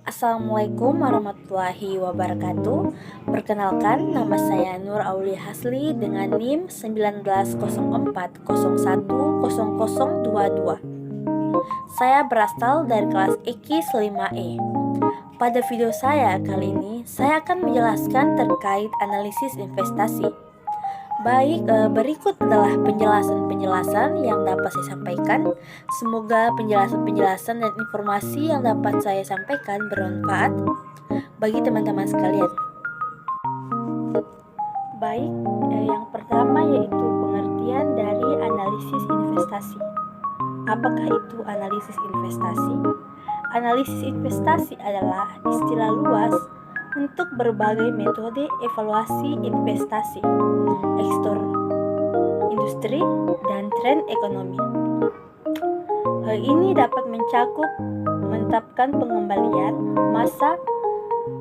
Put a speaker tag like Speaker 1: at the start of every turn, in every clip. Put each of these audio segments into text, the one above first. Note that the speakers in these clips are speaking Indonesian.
Speaker 1: Assalamualaikum warahmatullahi wabarakatuh. Perkenalkan, nama saya Nur Aulia Hasli dengan NIM 1904010022. Saya berasal dari kelas EKIS 5E. Pada video saya kali ini, saya akan menjelaskan terkait analisis investasi. Berikut adalah penjelasan-penjelasan yang dapat saya sampaikan. Semoga penjelasan-penjelasan dan informasi yang dapat saya sampaikan bermanfaat bagi teman-teman sekalian. Yang pertama yaitu pengertian dari analisis investasi. Apakah itu analisis investasi? Analisis investasi adalah istilah luas untuk berbagai metode evaluasi investasi, ekspor, industri, dan tren ekonomi. Hal ini dapat menetapkan pengembalian masa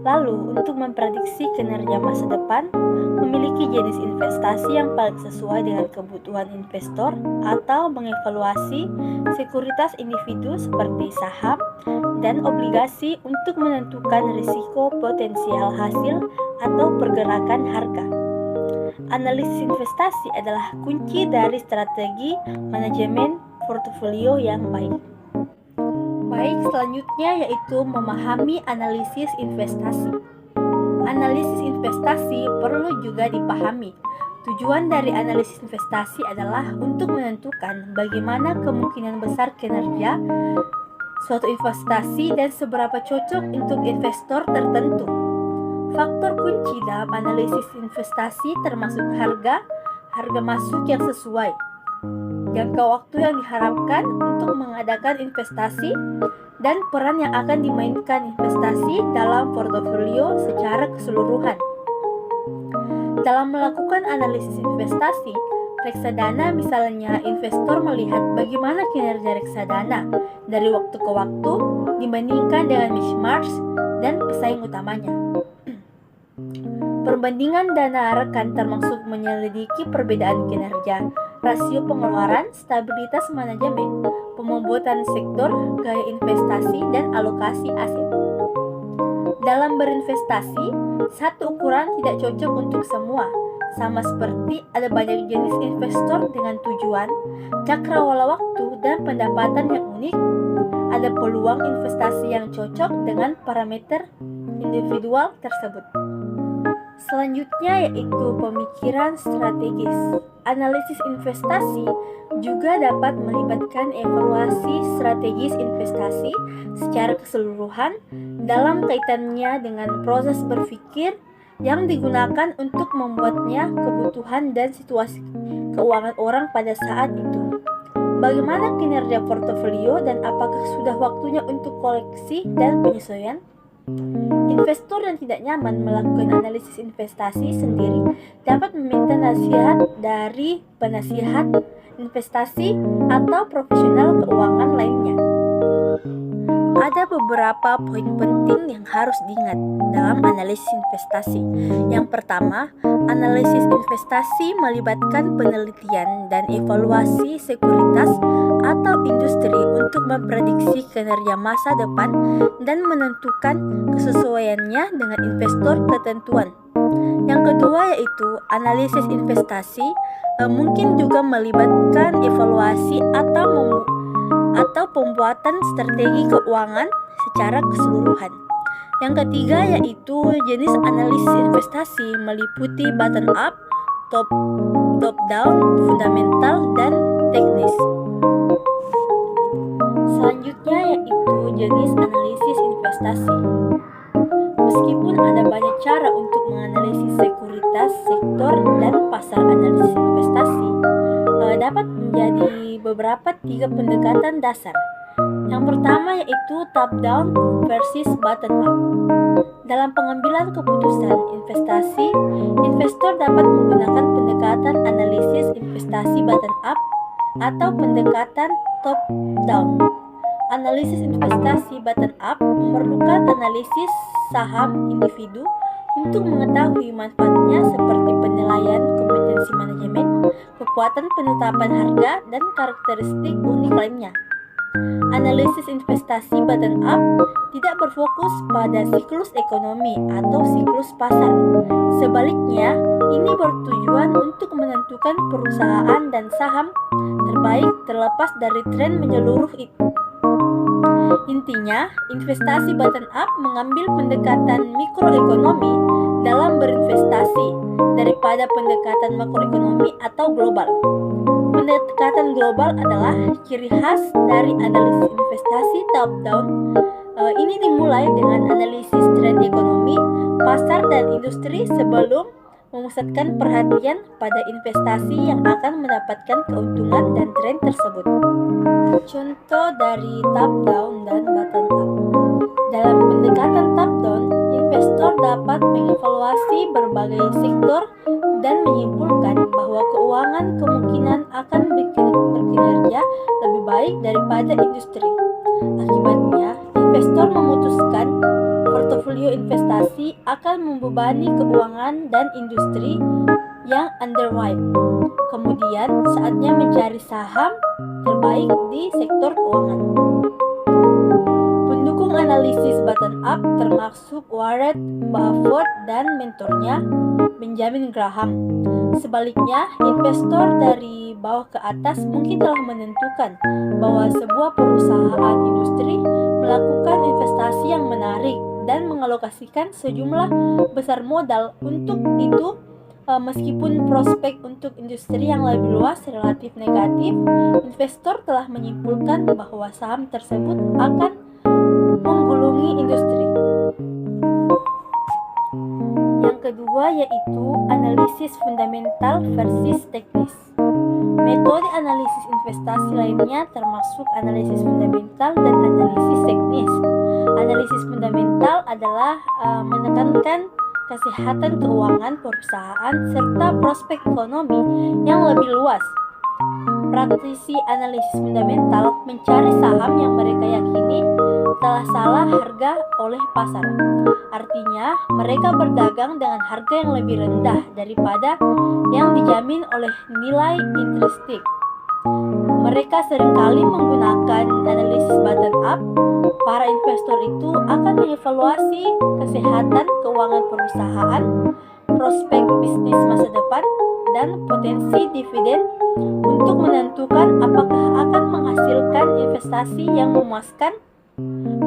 Speaker 1: lalu untuk memprediksi kinerja masa depan, memiliki jenis investasi yang paling sesuai dengan kebutuhan investor, atau mengevaluasi sekuritas individu seperti saham dan obligasi untuk menentukan risiko potensial hasil atau pergerakan harga. Analisis investasi adalah kunci dari strategi manajemen portofolio yang baik. Selanjutnya yaitu memahami analisis investasi. Analisis investasi perlu juga dipahami. Tujuan dari analisis investasi adalah untuk menentukan bagaimana kemungkinan besar kinerja suatu investasi dan seberapa cocok untuk investor tertentu. Faktor kunci dalam analisis investasi termasuk harga masuk yang sesuai, jangka waktu yang diharapkan untuk mengadakan investasi, dan peran yang akan dimainkan investasi dalam portofolio secara keseluruhan. Dalam melakukan analisis investasi, reksadana misalnya, investor melihat bagaimana kinerja reksadana dari waktu ke waktu dibandingkan dengan benchmark dan pesaing utamanya. Perbandingan dana rekan termasuk menyelidiki perbedaan kinerja, rasio pengeluaran, stabilitas manajemen, pembobotan sektor, gaya investasi, dan alokasi aset. Dalam berinvestasi, satu ukuran tidak cocok untuk semua. Sama seperti ada banyak jenis investor dengan tujuan, cakrawala waktu, dan pendapatan yang unik, ada peluang investasi yang cocok dengan parameter individual tersebut. Selanjutnya yaitu pemikiran strategis. Analisis investasi juga dapat melibatkan evaluasi strategis investasi secara keseluruhan dalam kaitannya dengan proses berpikir yang digunakan untuk membuatnya kebutuhan dan situasi keuangan orang pada saat itu. Bagaimana kinerja portofolio dan apakah sudah waktunya untuk koleksi dan penyesuaian? Investor yang tidak nyaman melakukan analisis investasi sendiri dapat meminta nasihat dari penasihat investasi atau profesional keuangan lainnya. Ada beberapa poin penting yang harus diingat dalam analisis investasi. Yang pertama, analisis investasi melibatkan penelitian dan evaluasi sekuritas atau industri untuk memprediksi kinerja masa depan dan menentukan kesesuaiannya dengan investor ketentuan. Yang kedua yaitu analisis investasi mungkin juga melibatkan evaluasi atau pembuatan strategi keuangan secara keseluruhan. Yang ketiga yaitu jenis analisis investasi meliputi bottom up, top down, fundamental, dan teknis. Selanjutnya yaitu jenis analisis investasi. Meskipun ada banyak cara untuk menganalisis sekuritas, sektor, dan pasar, analisis investasi dapat menjadi tiga pendekatan dasar. Yang pertama yaitu top down versus bottom up. Dalam pengambilan keputusan investasi, investor dapat menggunakan pendekatan analisis investasi bottom up atau pendekatan top down. Analisis investasi bottom up memerlukan analisis saham individu untuk mengetahui manfaatnya seperti penilaian kompetensi manajemen, kekuatan penetapan harga, dan karakteristik unik lainnya. Analisis investasi bottom up tidak berfokus pada siklus ekonomi atau siklus pasar. Sebaliknya, ini bertujuan untuk menentukan perusahaan dan saham terbaik terlepas dari tren menyeluruh itu. Intinya, investasi bottom up mengambil pendekatan mikroekonomi dalam berinvestasi daripada pendekatan makroekonomi atau global. Pendekatan global adalah ciri khas dari analisis investasi top-down. Ini dimulai dengan analisis tren ekonomi, pasar, dan industri sebelum memusatkan perhatian pada investasi yang akan mendapatkan keuntungan dan tren tersebut. Contoh dari top-down dan bottom-up. Dalam pendekatan top-down, investor dapat mengevaluasi berbagai sektor dan menyimpulkan bahwa keuangan kemungkinan akan berkinerja lebih baik daripada industri. Akibatnya, investor memutuskan portofolio investasi akan membebani keuangan dan industri yang underweight. Kemudian, saatnya mencari saham terbaik di sektor keuangan. Pendukung analisis bottom up termasuk Warren Buffett dan mentornya Benjamin Graham. Sebaliknya, investor dari bawah ke atas mungkin telah menentukan bahwa sebuah perusahaan industri melakukan investasi yang menarik dan mengalokasikan sejumlah besar modal untuk itu. Meskipun prospek untuk industri yang lebih luas relatif negatif, investor telah menyimpulkan bahwa saham tersebut akan menggulungi industri. Yang kedua yaitu analisis fundamental versus teknis. Metode analisis investasi lainnya termasuk analisis fundamental dan analisis teknis. Analisis fundamental adalah menekankan kesehatan keuangan perusahaan serta prospek ekonomi yang lebih luas. Praktisi analisis fundamental mencari saham yang mereka yakini telah salah harga oleh pasar. Artinya, mereka berdagang dengan harga yang lebih rendah daripada yang dijamin oleh nilai intrinsik. Mereka seringkali menggunakan analisis bottom up. Para investor itu akan mengevaluasi kesehatan keuangan perusahaan, prospek bisnis masa depan, dan potensi dividen untuk menentukan apakah akan menghasilkan investasi yang memuaskan.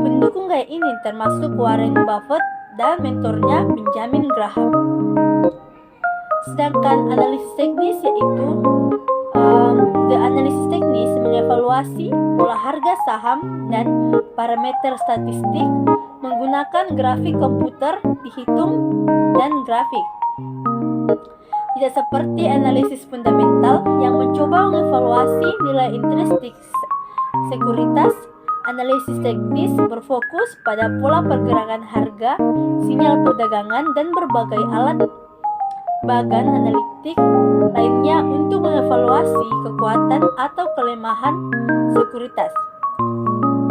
Speaker 1: Pendukung gaya ini termasuk Warren Buffett dan mentornya Benjamin Graham. Sedangkan analisis teknis yaitu analisis teknis mengevaluasi pola harga saham dan parameter statistik menggunakan grafik komputer dihitung dan grafik. Tidak seperti analisis fundamental yang mencoba mengevaluasi nilai intrinsik sekuritas, analisis teknis berfokus pada pola pergerakan harga, sinyal perdagangan, dan berbagai alat bagan analitik lainnya untuk mengevaluasi kekuatan atau kelemahan sekuritas.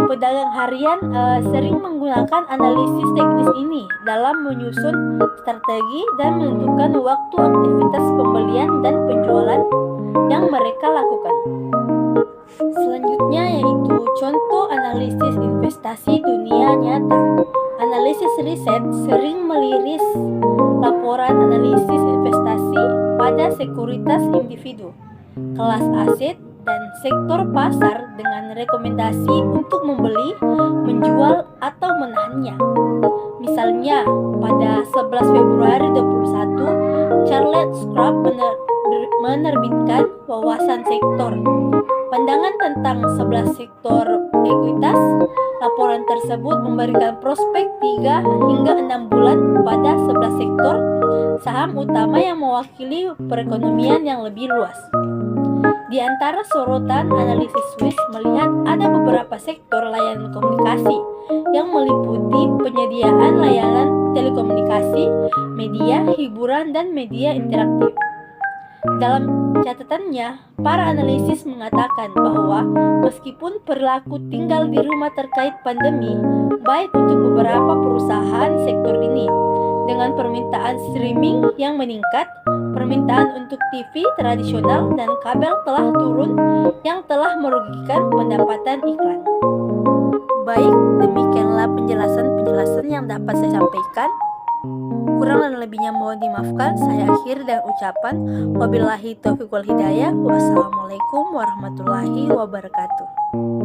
Speaker 1: Pedagang harian sering menggunakan analisis teknis ini dalam menyusun strategi dan menentukan waktu aktivitas pembelian dan penjualan yang mereka lakukan. Selanjutnya yaitu contoh analisis investasi dunia nyata. Analisis riset sering meliris laporan analisis investasi pada sekuritas individu, kelas aset, dan sektor pasar dengan rekomendasi untuk membeli, menjual, atau menahannya. Misalnya, pada 11 Februari 2021, Charles Schwab menerbitkan wawasan sektor. Pandangan tentang 11 sektor ekuitas. Laporan tersebut memberikan prospek 3 hingga 6 bulan pada 11 sektor saham utama yang mewakili perekonomian yang lebih luas. Di antara sorotan analisis Swiss melihat ada beberapa sektor layanan komunikasi yang meliputi penyediaan layanan telekomunikasi, media, hiburan, dan media interaktif. Dalam catatannya, para analisis mengatakan bahwa meskipun perilaku tinggal di rumah terkait pandemi baik untuk beberapa perusahaan sektor ini, dengan permintaan streaming yang meningkat, permintaan untuk TV tradisional dan kabel telah turun yang telah merugikan pendapatan iklan. dapat saya sampaikan. Kurang dan lebihnya mohon dimaafkan. Saya akhir dan ucapan wabillahi taufiq wal hidayah. Wassalamualaikum warahmatullahi wabarakatuh.